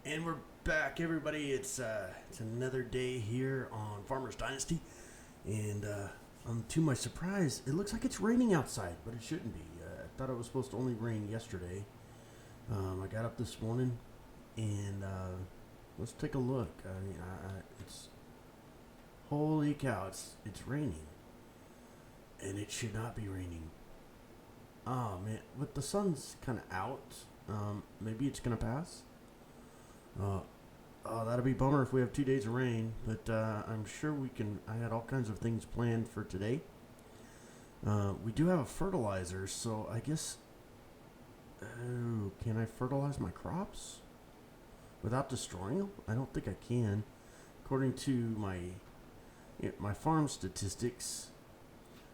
And we're back, everybody. It's another day here on Farmers Dynasty, and to my surprise, it looks like it's raining outside, but it shouldn't be. I thought it was supposed to only rain yesterday. I got up this morning, and let's take a look. I mean, it's holy cow! It's raining, and it should not be raining. Oh man, but the sun's kind of out. Maybe it's gonna pass. That'll be a bummer if we have 2 days of rain, but I'm sure we can. I had all kinds of things planned for today. We do have a fertilizer, so I guess. Oh, can I fertilize my crops without destroying them? I don't think I can. According to my farm statistics,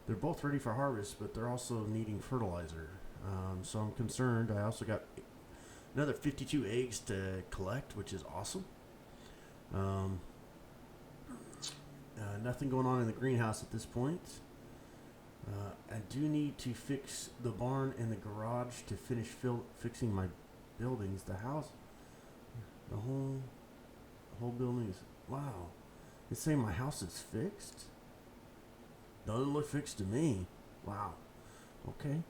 they're both ready for harvest, but they're also needing fertilizer. So I'm concerned. I also got another 52 eggs to collect, which is awesome. Nothing going on in the greenhouse at this point. I do need to fix the barn and the garage to finish fixing my buildings. The house, the whole building is, wow. It's saying my house is fixed? Doesn't look fixed to me. Wow. Okay.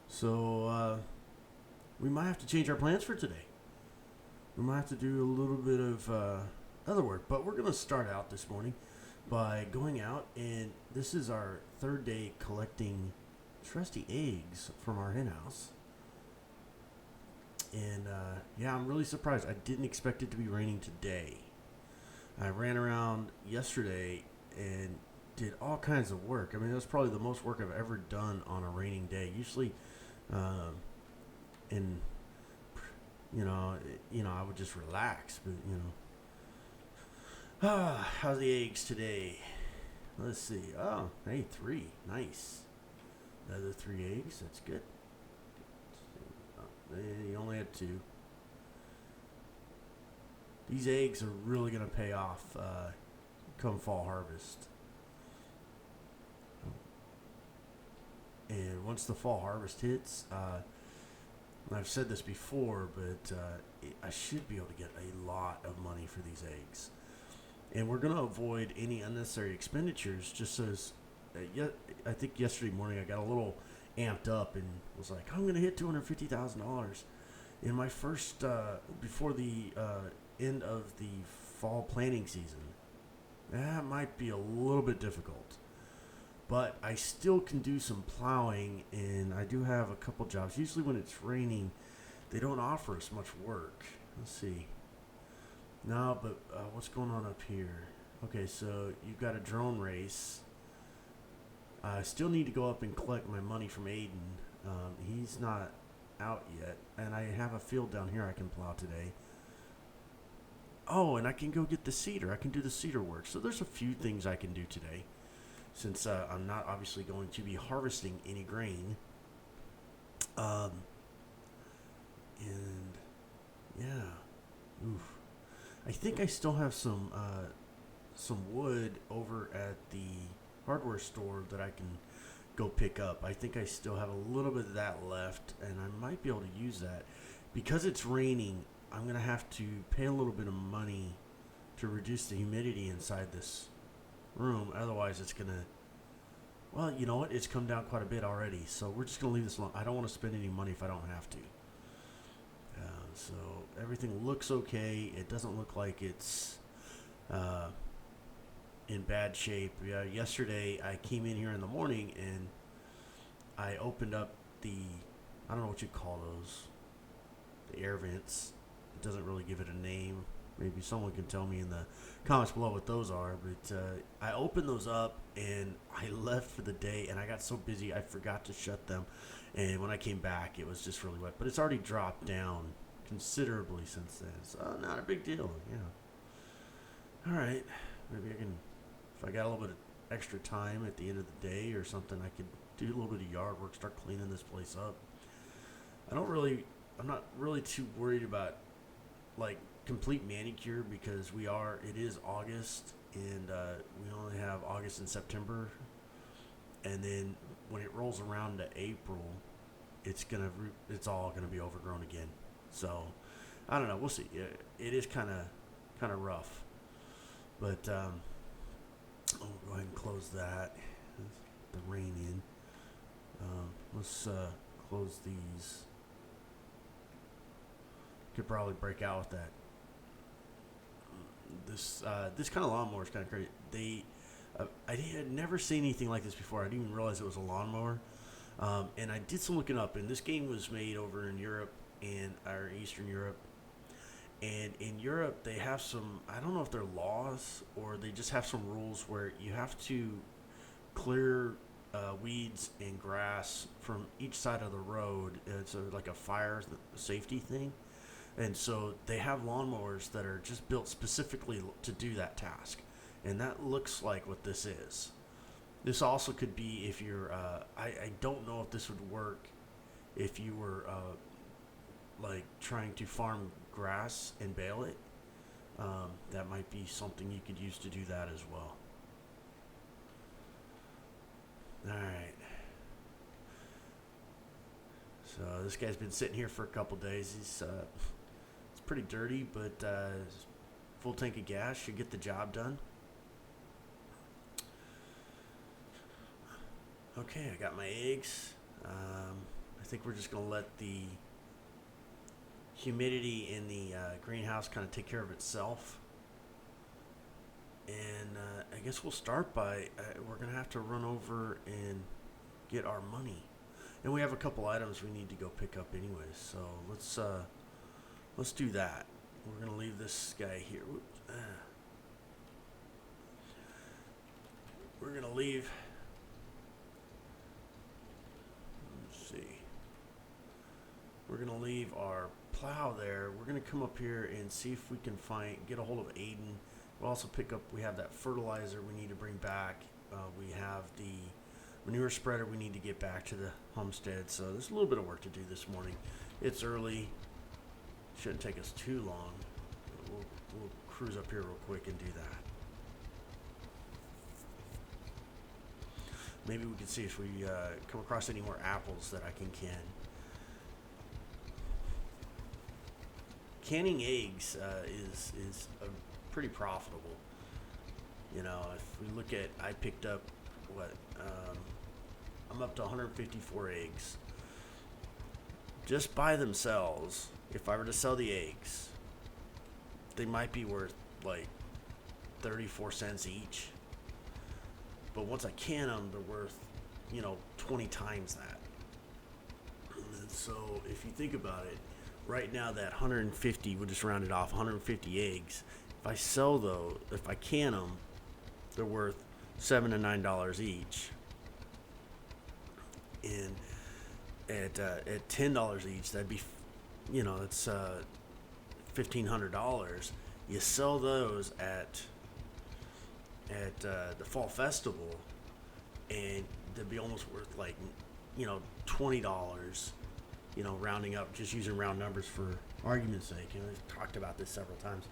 So, we might have to change our plans for today. We might have to do a little bit of other work, but we're going to start out this morning by going out, and this is our third day collecting trusty eggs from our hen house. And yeah, I'm really surprised. I didn't expect it to be raining today. I ran around yesterday and did all kinds of work. I mean, that's probably the most work I've ever done on a raining day. Usually, and I would just relax, but how's the eggs today? Let's see. Oh, hey, 3, nice. Another 3 eggs, that's good. You only had 2. These eggs are really gonna pay off come fall harvest. And once the fall harvest hits, I've said this before, but I should be able to get a lot of money for these eggs. And we're going to avoid any unnecessary expenditures, just as I think yesterday morning I got a little amped up and was like, I'm going to hit $250,000 in my first, before the end of the fall planting season. That might be a little bit difficult. But I still can do some plowing, and I do have a couple jobs. Usually when it's raining, they don't offer us much work. Let's see. No, but what's going on up here? Okay, so you've got a drone race. I still need to go up and collect my money from Aiden. He's not out yet, and I have a field down here I can plow today. Oh, and I can go get the cedar. I can do the cedar work. So there's a few things I can do today, since I'm not obviously going to be harvesting any grain. And yeah, oof. I think I still have some wood over at the hardware store that I can go pick up. I think I still have a little bit of that left, and I might be able to use that. Because it's raining, I'm going to have to pay a little bit of money to reduce the humidity inside this room. Otherwise, it's going to, well, you know what? It's come down quite a bit already. So we're just going to leave this alone. I don't want to spend any money if I don't have to. So everything looks okay. It doesn't look like it's in bad shape. Yesterday, I came in here in the morning and I opened up I don't know what you call those, the air vents. It doesn't really give it a name. Maybe someone can tell me in the comments below what those are. But I opened those up and I left for the day, and I got so busy I forgot to shut them. And when I came back, it was just really wet. But it's already dropped down considerably since then. So not a big deal. Yeah. All right. Maybe I can, if I got a little bit of extra time at the end of the day or something, I could do a little bit of yard work, start cleaning this place up. I'm not really too worried about like complete manicure, because it is August, and we only have August and September, and then when it rolls around to April, it's all gonna be overgrown again. So I don't know. We'll see. It is kind of rough, but I'll go ahead and close that. The rain in. Let's close these. Could probably break out with that. This kind of lawnmower is kind of crazy. I had never seen anything like this before. I didn't even realize it was a lawnmower. And I did some looking up, and this game was made over in Europe or Eastern Europe. And in Europe, they have some, I don't know if they're laws or they just have some rules where you have to clear weeds and grass from each side of the road. It's like a fire safety thing. And so they have lawnmowers that are just built specifically to do that task. And that looks like what this is. This also could be if you're, I don't know if this would work if you were like trying to farm grass and bale it. That might be something you could use to do that as well. Alright. So this guy's been sitting here for a couple days. It's pretty dirty, but full tank of gas should get the job done. Okay, I got my eggs. I think we're just going to let the humidity in the greenhouse kind of take care of itself. And I guess we'll start by, we're going to have to run over and get our money. And we have a couple items we need to go pick up anyways. So let's do that. We're going to leave this guy here. We're going to leave. Let's see. We're going to leave our plow there. We're going to come up here and see if we can get a hold of Aiden. We'll also we have that fertilizer we need to bring back. We have the manure spreader we need to get back to the homestead. So there's a little bit of work to do this morning. It's early. Shouldn't take us too long. We'll cruise up here real quick and do that. Maybe we can see if we come across any more apples that I can can. Canning eggs is pretty profitable. You know, if we look at, I picked up I'm up to 154 eggs. Just by themselves, if I were to sell the eggs, they might be worth like 34 cents each. But once I can them, they're worth, 20 times that. And so if you think about it, right now that 150, we'll just round it off, 150 eggs. If I can them, they're worth $7 to $9 each. And at $10 each, that'd be, it's $1,500. You sell those at the fall festival, and they'd be almost worth like, $20. Rounding up, just using round numbers for argument's sake. We've talked about this several times.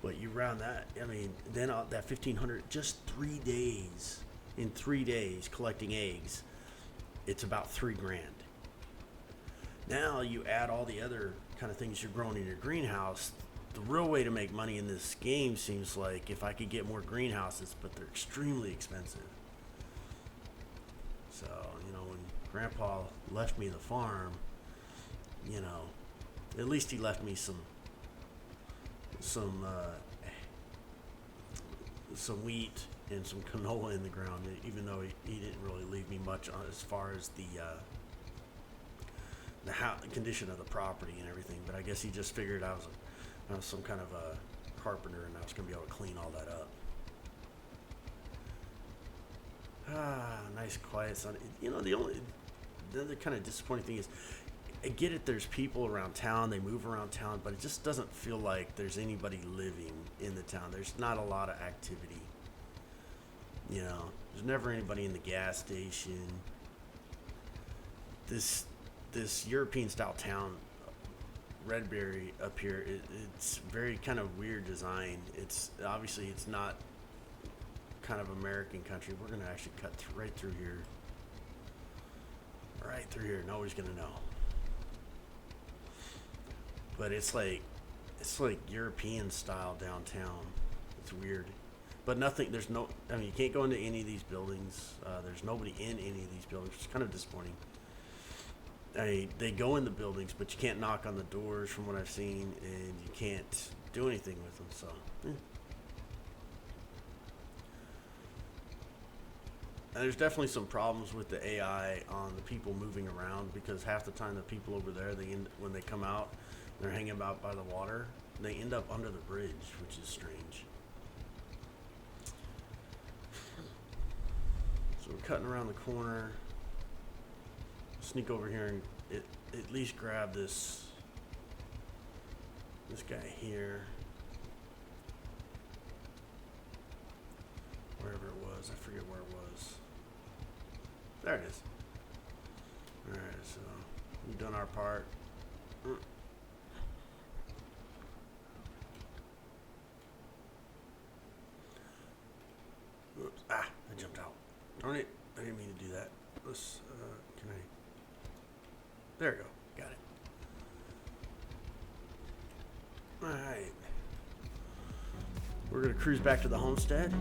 But you round that, then that 1,500, just 3 days. In 3 days, collecting eggs, it's about $3,000. Now you add all the other kind of things you're growing in your greenhouse. The real way to make money in this game seems like if I could get more greenhouses, but they're extremely expensive. So, when Grandpa left me the farm, at least he left me some wheat and some canola in the ground, even though he didn't really leave me much on as far as the condition of the property and everything. But I guess he just figured I was some kind of a carpenter, and I was going to be able to clean all that up. Nice quiet sun. The other kind of disappointing thing is, I get it, there's people around town, they move around town, but it just doesn't feel like there's anybody living in the town. There's not a lot of activity. There's never anybody in the gas station. This European style town, Redberry up here, it's very kind of weird design. It's not kind of American country. We're going to actually cut right through here. Right through here. Nobody's going to know. But it's like It's like European style downtown. It's weird. But nothing, there's no, I mean, you can't go into any of these buildings. There's nobody in any of these buildings, which is kind of disappointing. They go in the buildings, but you can't knock on the doors from what I've seen, and you can't do anything with them, so. And there's definitely some problems with the AI on the people moving around, because half the time the people over there, when they come out, they're hanging out by the water, they end up under the bridge, which is strange. So we're cutting around the corner. Sneak over here and at least grab this guy here. Wherever it was, I forget where it was. There it is. Alright, so we've done our part. Oops, I jumped out. Darn it, I didn't mean to do that. Let's, can I? There we go, got it. Alright. We're gonna cruise back to the homestead.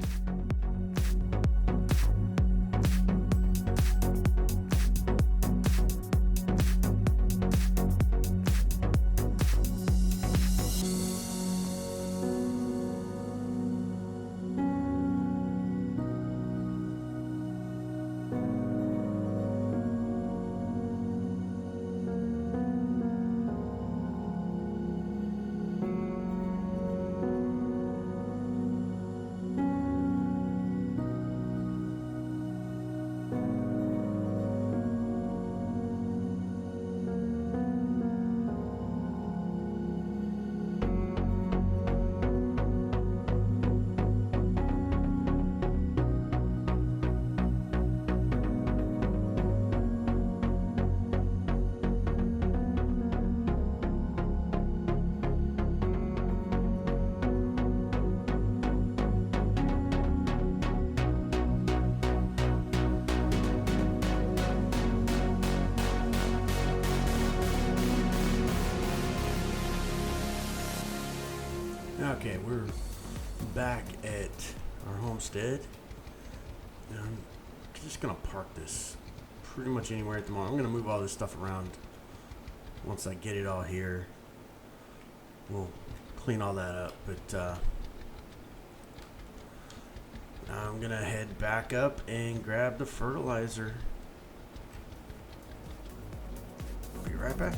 Okay, we're back at our homestead. And I'm just gonna park this pretty much anywhere at the moment. I'm gonna move all this stuff around once I get it all here. We'll clean all that up, but I'm gonna head back up and grab the fertilizer. Be right back.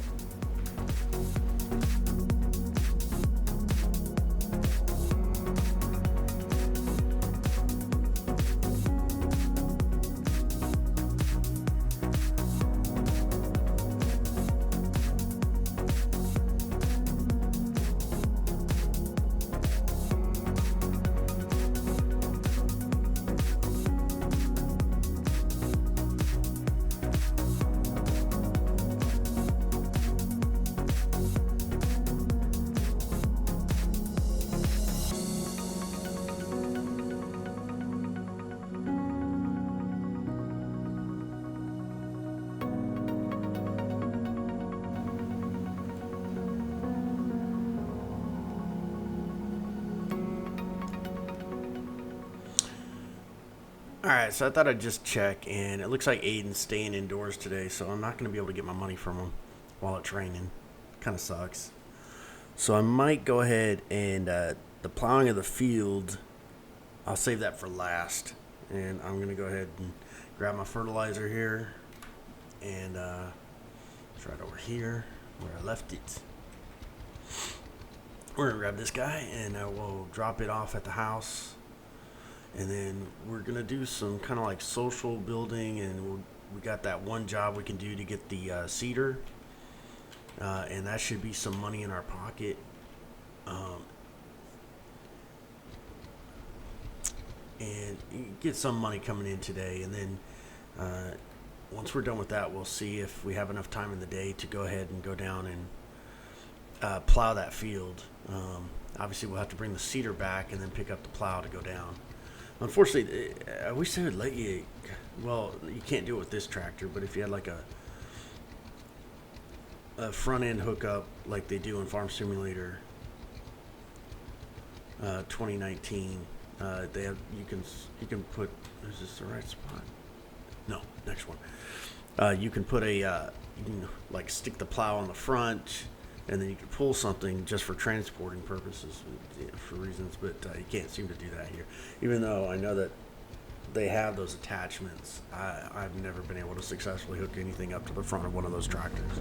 Alright, so I thought I'd just check, and it looks like Aiden's staying indoors today, so I'm not going to be able to get my money from him while it's raining. Kind of sucks. So I might go ahead and the plowing of the field, I'll save that for last. And I'm going to go ahead and grab my fertilizer here, and it's right over here where I left it. We're going to grab this guy, and we'll drop it off at the house. And then we're going to do some kind of like social building, and we got that one job we can do to get the cedar. And that should be some money in our pocket. And get some money coming in today. And then once we're done with that, we'll see if we have enough time in the day to go ahead and go down and plow that field. Obviously, we'll have to bring the cedar back and then pick up the plow to go down. Unfortunately, I wish they would let you, well, you can't do it with this tractor, but if you had like a front end hookup like they do in Farm Simulator, 2019. They have you can put. Is this the right spot? No, next one. You can put a you can like stick the plow on the front, and then you can pull something just for transporting purposes, for reasons. But you can't seem to do that here, even though I know that they have those attachments. I've never been able to successfully hook anything up to the front of one of those tractors.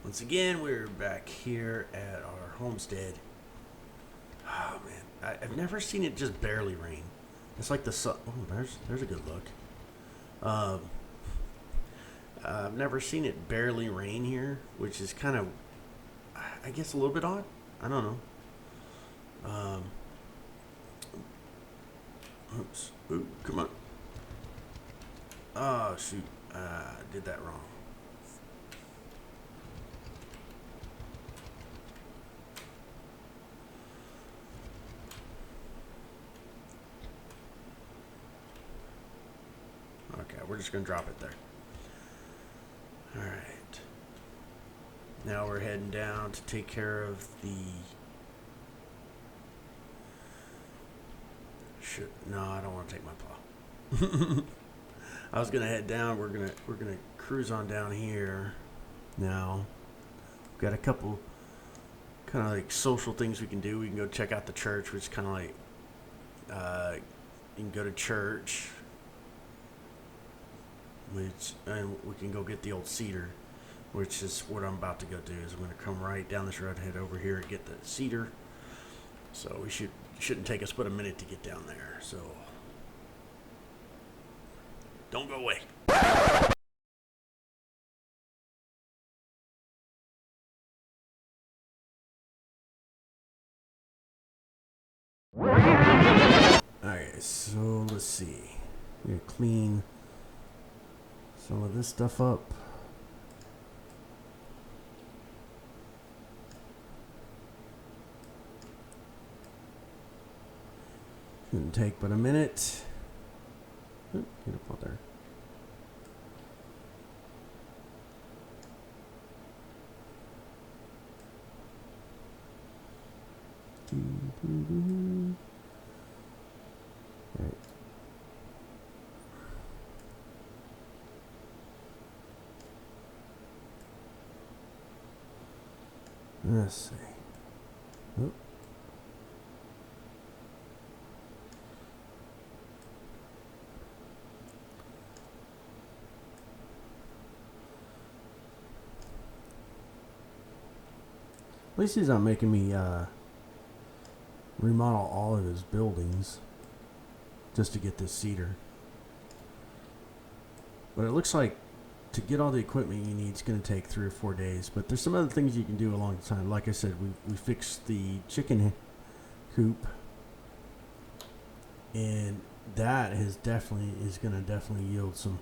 Once again, we're back here at our homestead. Oh man, I've never seen it just barely rain. It's like the sun. Oh, there's a good look. I've never seen it barely rain here, which is kind of, I guess, a little bit odd. I don't know. Oops. Ooh, come on. Oh shoot, I did that wrong. Okay, we're just going to drop it there. All right. Now we're heading down to take care of the... Shit, no, I don't want to take my plow. I was going to head down. We're going to cruise on down here. Now, we've got a couple kind of like social things we can do. We can go check out the church, which is kind of like you can go to church. And we can go get the old cedar, which is what I'm about to go do. Is I'm going to come right down this road, head over here, and get the cedar. So we shouldn't take us but a minute to get down there. So don't go away. Alright, so let's see. We're going to clean some of this stuff up. Shouldn't take but a minute. Get up out there. Right. Let's see. Oh. At least he's not making me remodel all of his buildings just to get this cedar. But it looks like to get all the equipment you need is going to take 3 or 4 days. But there's some other things you can do along the time. Like I said, we fixed the chicken coop, and that is going to definitely yield some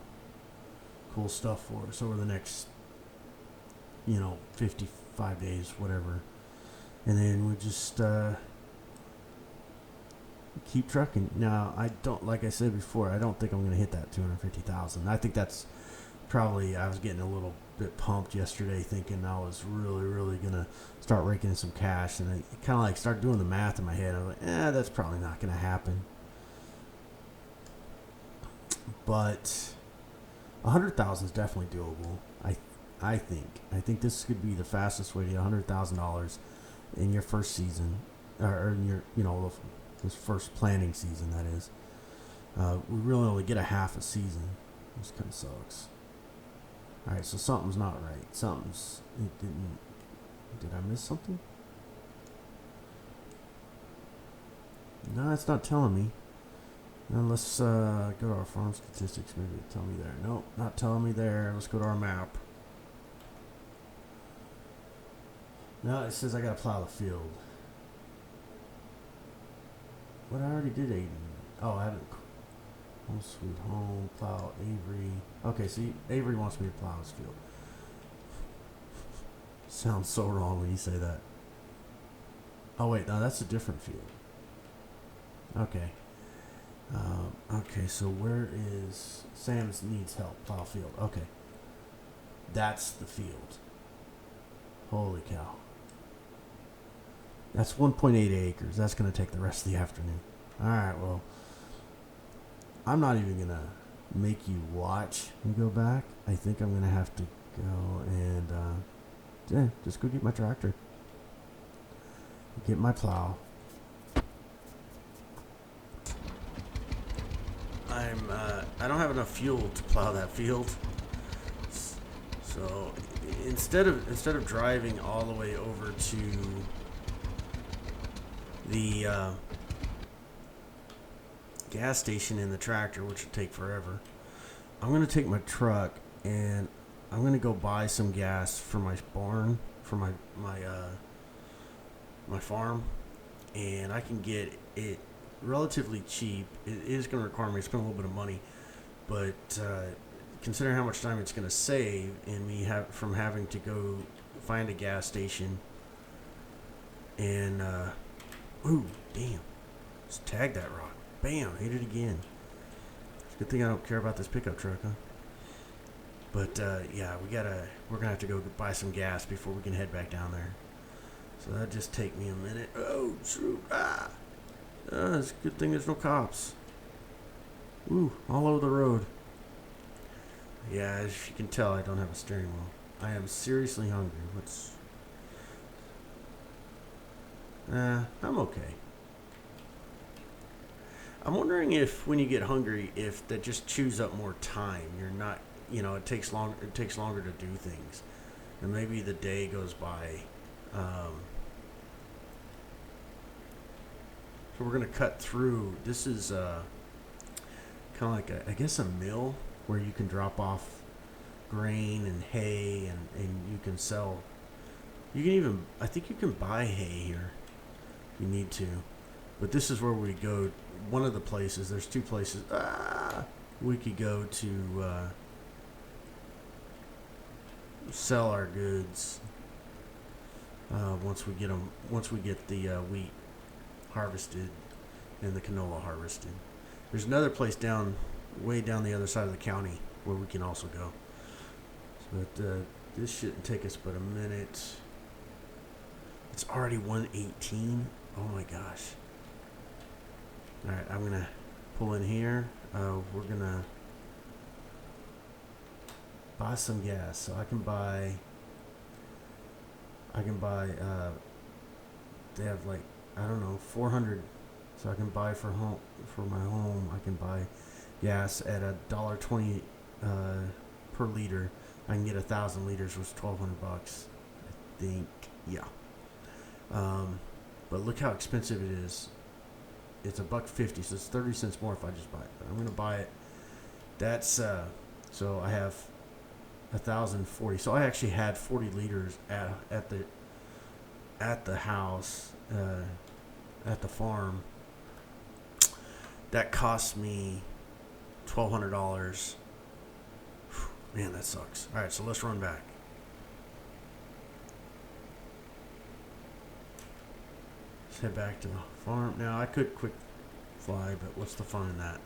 cool stuff for us over the next 55 days, whatever. And then we just keep trucking. Now, I don't, like I said before, I don't think I'm going to hit that 250,000. I think that's probably, I was getting a little bit pumped yesterday thinking I was really going to start raking in some cash, and I kind of like started doing the math in my head. I was like, that's probably not going to happen. But 100,000 is definitely doable. I think this could be the fastest way to get $100,000 in your first season, or in your this first planting season. That is, we really only get a half a season. This kind of sucks. All right, so something's not right. Did I miss something? No, it's not telling me. Now let's go to our farm statistics. Maybe it'll tell me there. Nope, not telling me there. Let's go to our map. No, it says I gotta plow the field. What I already did, Aiden. Oh, I haven't. Home sweet home, plow Avery. Okay, see, Avery wants me to plow his field. Sounds so wrong when you say that. Oh wait, no, that's a different field. Okay. Okay, so where is Sam's needs help? Plow field. Okay. That's the field. Holy cow. That's 1.8 acres. That's going to take the rest of the afternoon. Alright, well, I'm not even going to make you watch me go back. I think I'm going to have to go and just go get my tractor. Get my plow. I don't have enough fuel to plow that field. So instead of driving all the way over to the gas station in the tractor, which would take forever, I'm going to take my truck and I'm going to go buy some gas for my barn, for my farm, and I can get it relatively cheap. It is going to require me to spend a little bit of money, but considering how much time it's going to save and me from having to go find a gas station and ooh, damn, just tag that rock, bam, hit it again. It's a good thing I don't care about this pickup truck, huh? But yeah, we're gonna have to go buy some gas before we can head back down there. So that just take me a minute. Oh shoot! It's a good thing there's no cops. Ooh, all over the road. Yeah, as you can tell, I don't have a steering wheel. I am seriously hungry. I'm okay. I'm wondering if when you get hungry, if that just chews up more time. You're not, it takes longer to do things, and maybe the day goes by. So we're gonna cut through. This is kind of like I guess a mill where you can drop off grain and hay, and you can sell. You can even, I think you can buy hay here if you need to. But this is where we go. One of the places, there's two places we could go to sell our goods once we get the wheat harvested and the canola harvested. There's another place way down the other side of the county where we can also go. But this shouldn't take us but a minute. It's already 1:18. Oh my gosh. Alright, I'm gonna pull in here. We're gonna buy some gas. So I can buy they have like, I don't know, 400. So I can buy for my home. I can buy gas at $1.20 per liter. I can get 1,000 liters, which is $1,200. I think, yeah. But look how expensive it is. It's $1.50, so it's 30 cents more if I just buy it. But I'm gonna buy it. That's so I have 1,040. So I actually had 40 liters at the house, at the farm. That cost me $1,200. Man, that sucks. All right, so let's run back. Let's head back to the farm. Now, I could quick fly, but what's the fun in that?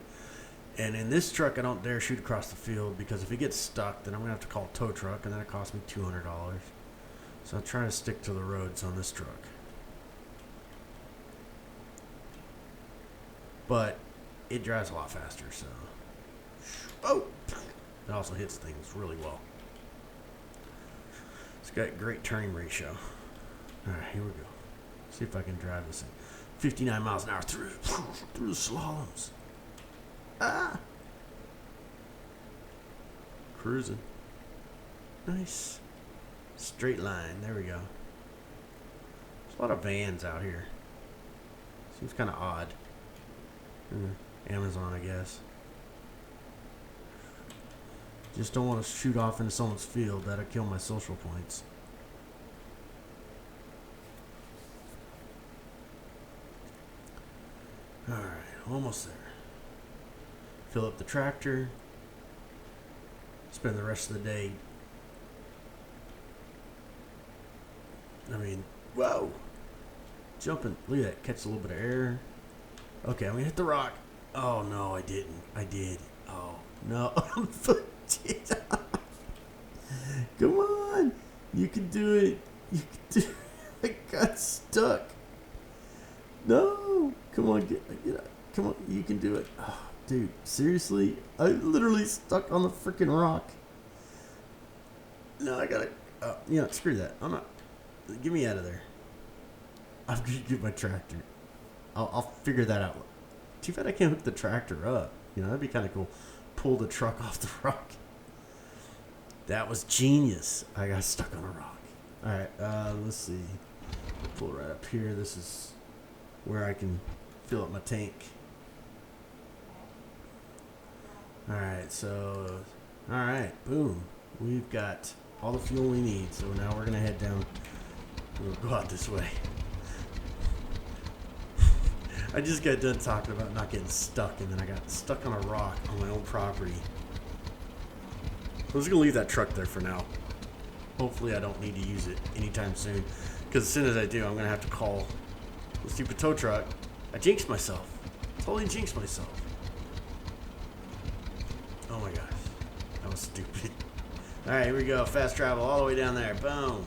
And in this truck, I don't dare shoot across the field, because if it gets stuck, then I'm going to have to call a tow truck, and then it costs me $200. So I'm trying to stick to the roads on this truck. But it drives a lot faster, so... Oh! It also hits things really well. It's got great turning ratio. Alright, here we go. See if I can drive this thing. 59 miles an hour through the slaloms. Ah! Cruising. Nice. Straight line. There we go. There's a lot of vans out here. Seems kind of odd. Amazon, I guess. Just don't want to shoot off into someone's field. That'll kill my social points. Alright, almost there. fill up the tractor, spend the rest of the day. I mean, whoa! Jumping, look at that, catch a little bit of air. Okay, I'm gonna hit the rock. Oh no, I didn't. I did. Oh no, come on, you can do it. You can do it. I got stuck. No, come on, get up. Come on, you can do it. Oh, dude, seriously, I literally stuck on the freaking rock. No, I gotta. Screw that. I'm not. Get me out of there. I'm gonna get my tractor. I'll figure that out. Too bad I can't hook the tractor up. That'd be kind of cool. Pull the truck off the rock. That was genius. I got stuck on a rock. All right, let's see. Pull it right up here. This is where I can fill up my tank. All right, boom. We've got all the fuel we need. So now we're gonna head down. We'll go out this way. I just got done talking about not getting stuck, and then I got stuck on a rock on my own property. I'm just gonna leave that truck there for now. Hopefully I don't need to use it anytime soon, because as soon as I do, I'm gonna have to call the stupid tow truck. I jinxed myself. Totally jinxed myself. Oh my gosh, that was stupid. All right, here we go. Fast travel all the way down there. Boom.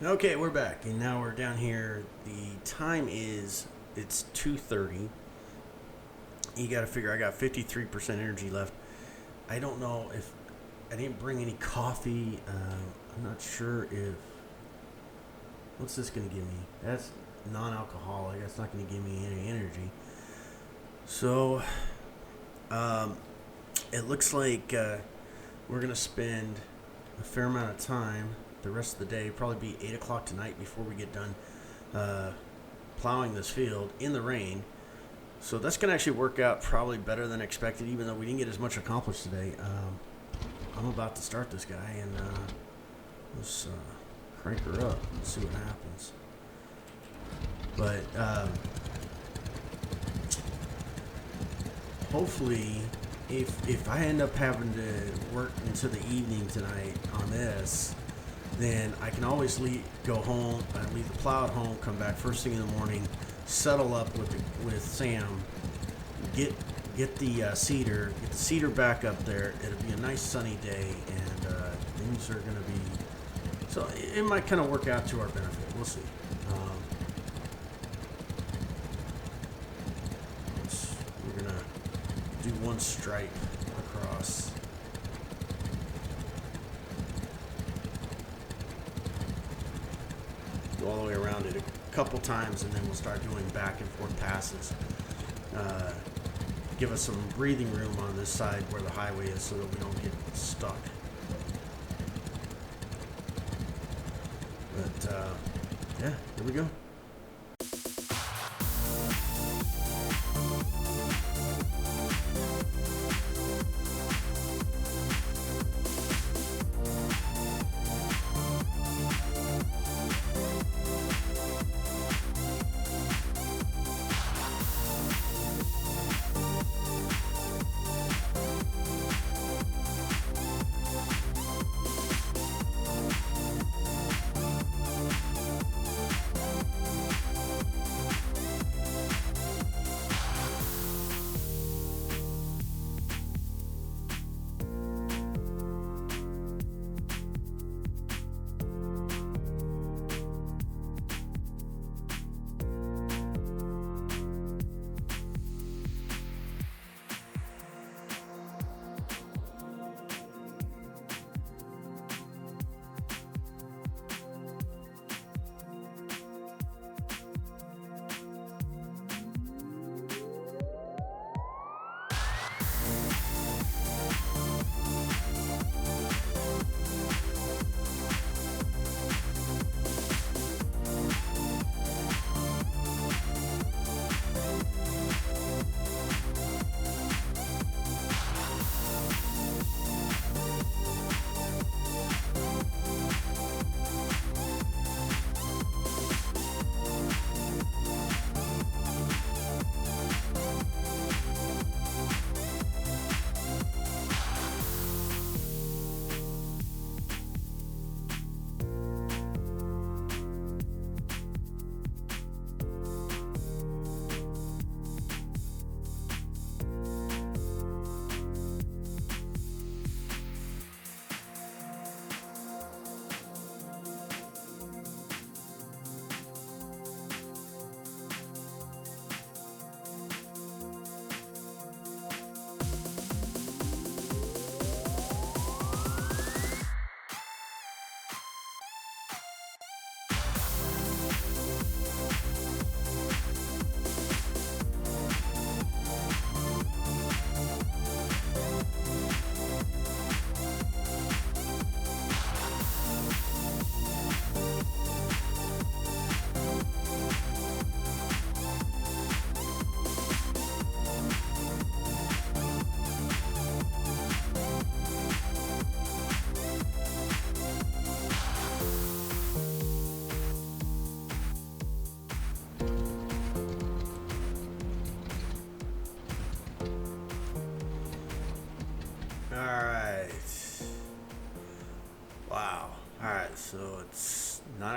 Okay, we're back, and now we're down here. The time is, it's 2:30. You got to figure I got 53% energy left. I don't know if I didn't bring any coffee. I'm not sure if, what's this going to give me? That's non-alcoholic. That's not going to give me any energy. So, it looks like we're going to spend a fair amount of time the rest of the day, probably be 8 o'clock tonight before we get done plowing this field in the rain. So that's going to actually work out probably better than expected, even though we didn't get as much accomplished today. I'm about to start this guy, and let's crank her up and see what happens. But hopefully, if I end up having to work into the evening tonight on this, then I can always go home, leave the plow at home, come back first thing in the morning, settle up with Sam, get the cedar back up there. It'll be a nice sunny day, and things are going to be, so it might kind of work out to our benefit. We'll see. We're going to do one stripe across. All the way around it a couple times, and then we'll start doing back and forth passes. Give us some breathing room on this side where the highway is, so that we don't get stuck. But yeah, here we go.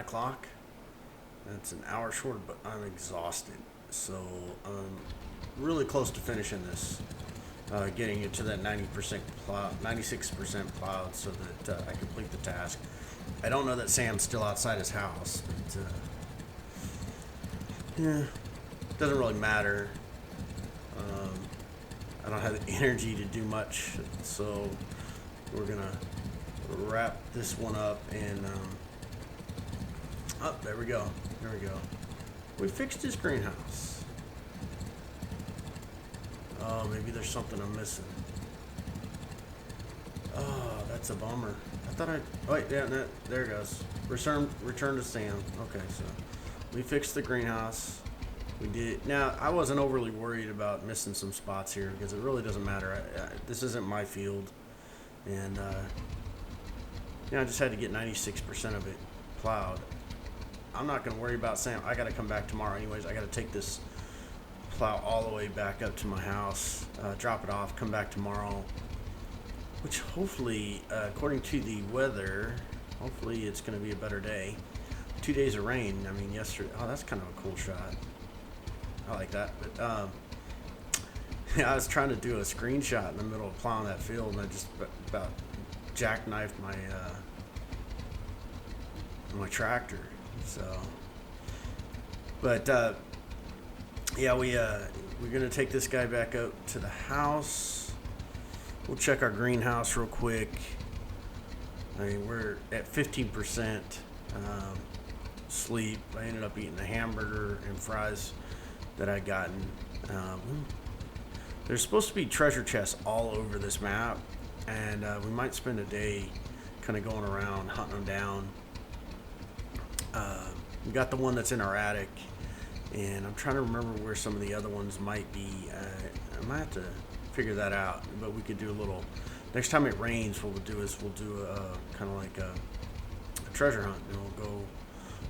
o'clock. That's an hour short, but I'm exhausted. So I'm really close to finishing this, getting it to that 90% plowed, 96% plowed, so that I complete the task. I don't know that Sam's still outside his house, but yeah, doesn't really matter. I don't have the energy to do much, so we're gonna wrap this one up and oh, there we go. We fixed his greenhouse. Oh, maybe there's something I'm missing. Oh, that's a bummer. I thought oh wait, yeah, no, there it goes. Return to Sam. Okay, so we fixed the greenhouse. We did. Now, I wasn't overly worried about missing some spots here because it really doesn't matter. This isn't my field, and I just had to get 96% of it plowed. I'm not going to worry about Sam. I got to come back tomorrow anyways. I got to take this plow all the way back up to my house, drop it off, come back tomorrow, which hopefully, according to the weather, hopefully it's going to be a better day. 2 days of rain. I mean, yesterday. Oh, that's kind of a cool shot. I like that. But yeah, I was trying to do a screenshot in the middle of plowing that field, and I just about jackknifed my tractor. So, but yeah, we're gonna take this guy back up to the house. We'll check our greenhouse real quick. I mean, we're at 15% sleep. I ended up eating a hamburger and fries that I'd gotten. There's supposed to be treasure chests all over this map, and we might spend a day kind of going around hunting them down. We got the one that's in our attic, and I'm trying to remember where some of the other ones might be. I might have to figure that out, but we could do a little. Next time it rains, what we'll do is we'll do a kind of like a treasure hunt, and we'll go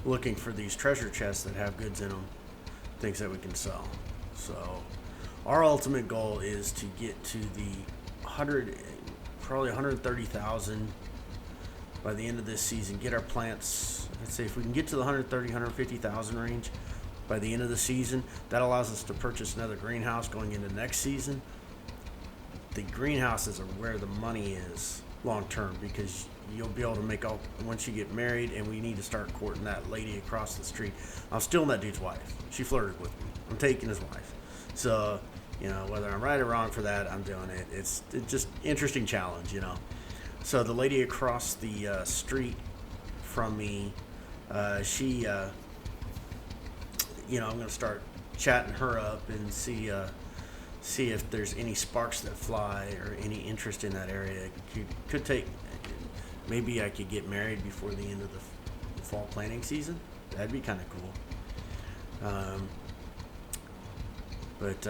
looking for these treasure chests that have goods in them, things that we can sell. So our ultimate goal is to get to the probably 130,000 by the end of this season. Get our plants. I'd say if we can get to the 130, 150,000 range by the end of the season, that allows us to purchase another greenhouse going into next season. The greenhouses are where the money is long term, because you'll be able to make all once you get married, and we need to start courting that lady across the street. I'm stealing that dude's wife. She flirted with me. I'm taking his wife. So, whether I'm right or wrong for that, I'm doing it. It's just interesting challenge, So the lady across the street from me, she, I'm going to start chatting her up and see if there's any sparks that fly or any interest in that area. Could take. Maybe I could get married before the end of the fall planting season. That'd be kind of cool. But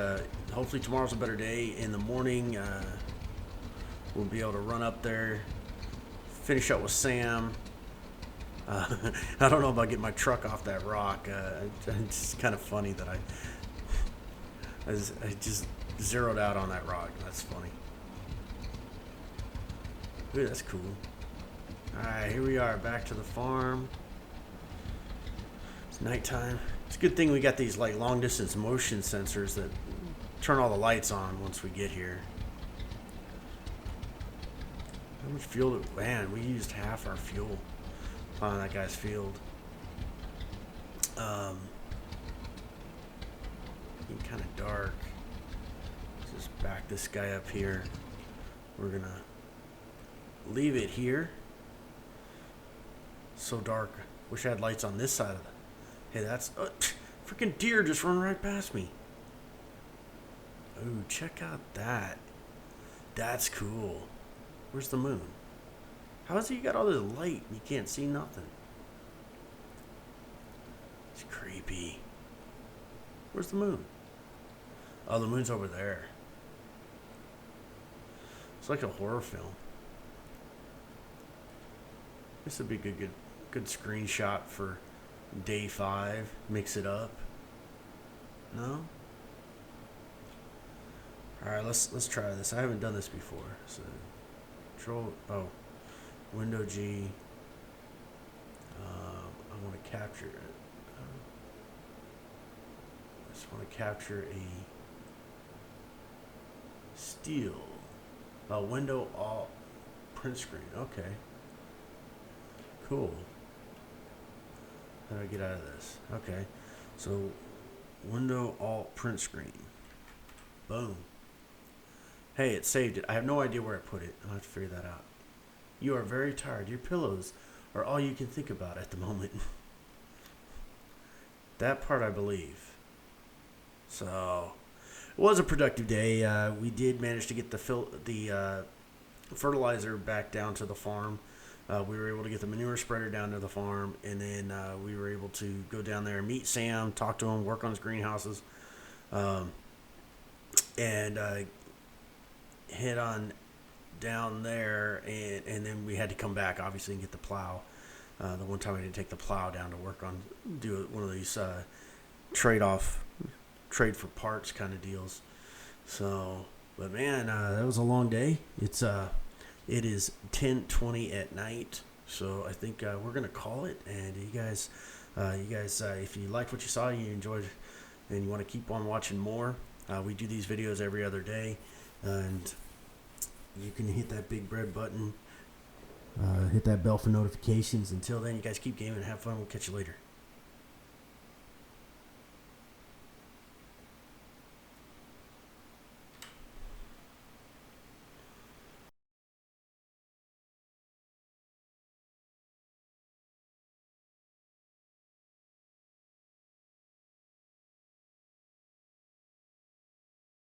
hopefully tomorrow's a better day. In the morning, we'll be able to run up there, finish up with Sam. I don't know about getting my truck off that rock. It's kind of funny that I just zeroed out on that rock. That's funny. Ooh, that's cool. Alright, here we are, back to the farm. It's nighttime. It's a good thing we got these like long distance motion sensors that turn all the lights on once we get here. How much fuel man, we used half our fuel plowing that guy's field. Getting kind of dark. Let's just back this guy up here. We're gonna leave it here. So dark. Wish I had lights on this side of the. Hey, that's freaking deer just run right past me. Ooh, check out that. That's cool. Where's the moon? How is it you got all this light and you can't see nothing? It's creepy. Where's the moon? Oh, the moon's over there. It's like a horror film. This would be a good screenshot for day 5. Mix it up. No? Alright, let's try this. I haven't done this before. So Window G. want to capture it. I just want to capture a steel, a window alt print screen. Okay, cool. How do I get out of this? Okay, so window alt print screen. Boom. Hey, it saved it. I have no idea where I put it. I'll have to figure that out. You are very tired. Your pillows are all you can think about at the moment. That part I believe. So, it was a productive day. We did manage to get the fertilizer back down to the farm. We were able to get the manure spreader down to the farm, and then we were able to go down there and meet Sam, talk to him, work on his greenhouses, and head on down there, and then we had to come back, obviously, and get the plow. The one time I didn't take the plow down to work on, do one of these trade for parts kind of deals. So, but man, that was a long day. It is 10:20 at night, so I think we're gonna call it. And you guys, if you liked what you saw, you enjoyed, and you want to keep on watching more, we do these videos every other day, and you can hit that big red button, hit that bell for notifications. Until then, you guys keep gaming and have fun. We'll catch you later.